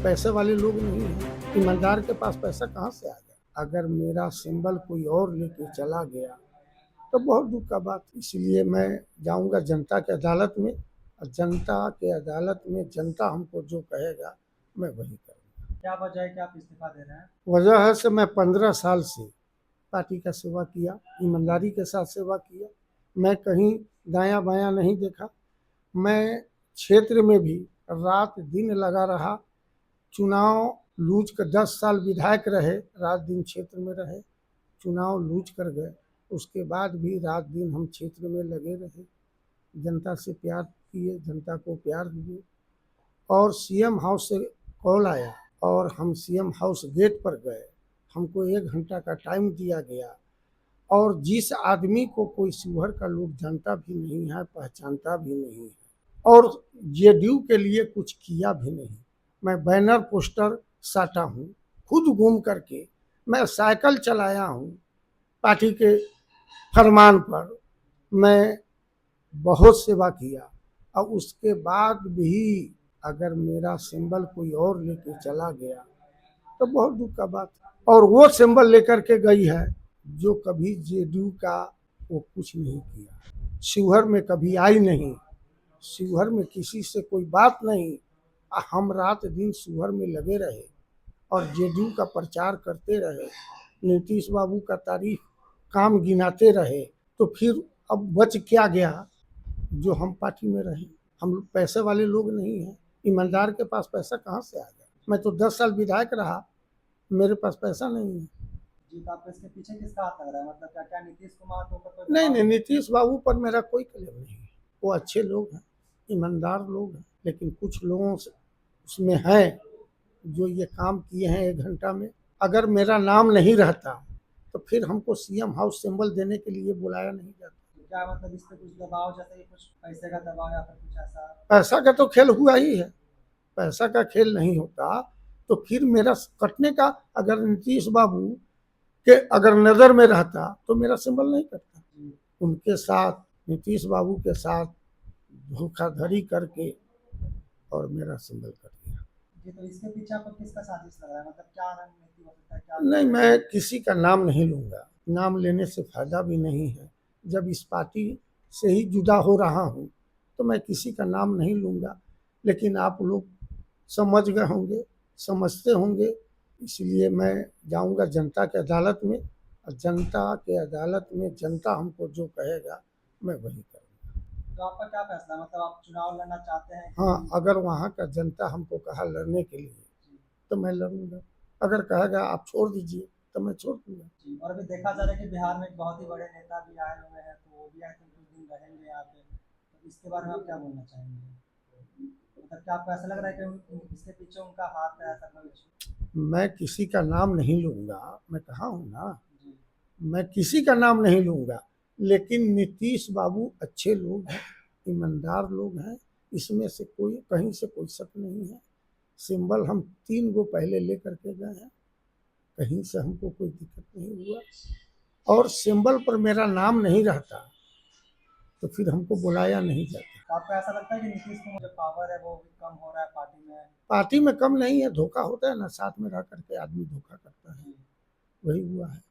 पैसे वाले लोग नहीं हैं। ईमानदार के पास पैसा कहाँ से आ गया? अगर मेरा सिंबल कोई और लेके चला गया तो बहुत दुख का बात। इसलिए मैं जाऊंगा जनता की अदालत में, और जनता के अदालत में जनता हमको जो कहेगा मैं वही करूँगा। क्या वजह है कि आप इस्तीफा दे रहे हैं? वजह है से मैं 15 साल से पार्टी का सेवा किया, ईमानदारी के साथ सेवा किया। मैं कहीं दायां बायां नहीं देखा। मैं क्षेत्र में भी रात दिन लगा रहा। चुनाव लूज कर 10 साल विधायक रहे, रात दिन क्षेत्र में रहे। चुनाव लूज कर गए, उसके बाद भी रात दिन हम क्षेत्र में लगे रहे। जनता से प्यार किए, जनता को प्यार दिए। और सीएम हाउस से कॉल आया और हम सीएम हाउस गेट पर गए। हमको 1 घंटा का टाइम दिया गया। और जिस आदमी को कोई शिवहर का लोग जानता भी नहीं है, पहचानता भी नहीं है, और जेडीयू के लिए कुछ किया भी नहीं। मैं बैनर पोस्टर साटा हूँ, खुद घूम करके मैं साइकिल चलाया हूँ पार्टी के फरमान पर। मैं बहुत सेवा किया, और उसके बाद भी अगर मेरा सिंबल कोई और लेके चला गया तो बहुत दुख का बात। और वो सिंबल लेकर के गई है जो कभी जेडीयू का वो कुछ नहीं किया, शिवहर में कभी आई नहीं, शिवहर में किसी से कोई बात नहीं। हम रात दिन शिवहर में लगे रहे और जेडीयू का प्रचार करते रहे, नीतीश बाबू का तारीफ काम गिनाते रहे। तो फिर अब बच क्या गया जो हम पार्टी में रहे? हम पैसे वाले लोग नहीं हैं। ईमानदार के पास पैसा कहाँ से आ गया? मैं तो 10 साल विधायक रहा, मेरे पास पैसा नहीं है। जी, तो आपको इसके पीछे किसका हाथ लग रहा है? मतलब क्या क्या नीतीश कुमार के ऊपर कोई नहीं दबाव नहीं, है? नीतीश बाबू पर मेरा कोई क्लेम नहीं है। वो अच्छे लोग हैं, ईमानदार लोग हैं, लेकिन कुछ लोगों से उसमें हैं जो ये काम किए हैं 1 घंटा में। अगर मेरा नाम नहीं रहता तो फिर हमको सीएम हाउस सिंबल देने के लिए बुलाया नहीं जाता। तो क्या मतलब इस पे कुछ दबाव, जैसे कि कुछ पैसे का दबाव या फिर कुछ ऐसा? पैसा का तो खेल हुआ ही है, पैसा का खेल नहीं होता तो फिर मेरा कटने का, अगर नीतीश बाबू के अगर नज़र में रहता तो मेरा सिंबल नहीं कटता। उनके साथ, नीतीश बाबू के साथ धोखाधड़ी करके और मेरा सिंबल कट गया। जी, तो इसके पीछे आपको किसका साजिश लग रहा है? मतलब क्या रणनीति हो सकता है, क्या? नहीं, मैं किसी का नाम नहीं लूँगा, नाम लेने से फ़ायदा भी नहीं है। जब इस पार्टी से ही जुदा हो रहा हूँ तो मैं किसी का नाम नहीं लूँगा। लेकिन आप लोग समझ गए होंगे, समझते होंगे, इसलिए मैं जाऊँगा जनता की अदालत में, और जनता के अदालत में जनता हमको जो कहेगा मैं वही करूँगा। तो आपका क्या फैसला है? मतलब आप चुनाव लड़ना चाहते हैं हाँ, अगर वहाँ का जनता हमको कहा लड़ने के लिए तो मैं लड़ूँगा। अगर कहेगा आप छोड़ दीजिए तो मैं छोड़ दूँगा। जी, और अभी देखा जा रहा है कि बिहार में एक बहुत ही बड़े नेता भी आए हुए हैं, तो वो भी आए थे, कुछ दिन रहेंगे यहाँ पे। तो इसके बारे में आप क्या बोलना चाहेंगे? मतलब क्या आपको ऐसा लग रहा है कि इसके पीछे उनका हाथ है, ऐसा कुछ? मैं किसी का नाम नहीं लूँगा, मैं कहा हूँ ना, जी। मैं किसी का नाम नहीं लूँगा। लेकिन नीतीश बाबू अच्छे लोग हैं, ईमानदार लोग हैं, इसमें से कोई कहीं से कोई शक नहीं है। सिंबल हम 3 गो पहले लेकर के गए हैं, कहीं से हमको कोई दिक्कत नहीं हुआ। और सिंबल पर मेरा नाम नहीं रहता तो फिर हमको बुलाया नहीं जाता। तो आपको ऐसा लगता है कि नीतीश कुमार जो पावर है वो भी कम हो रहा है पार्टी में? पार्टी में कम नहीं है, धोखा होता है ना, साथ में रह करके आदमी धोखा करता है, जी। वही हुआ है।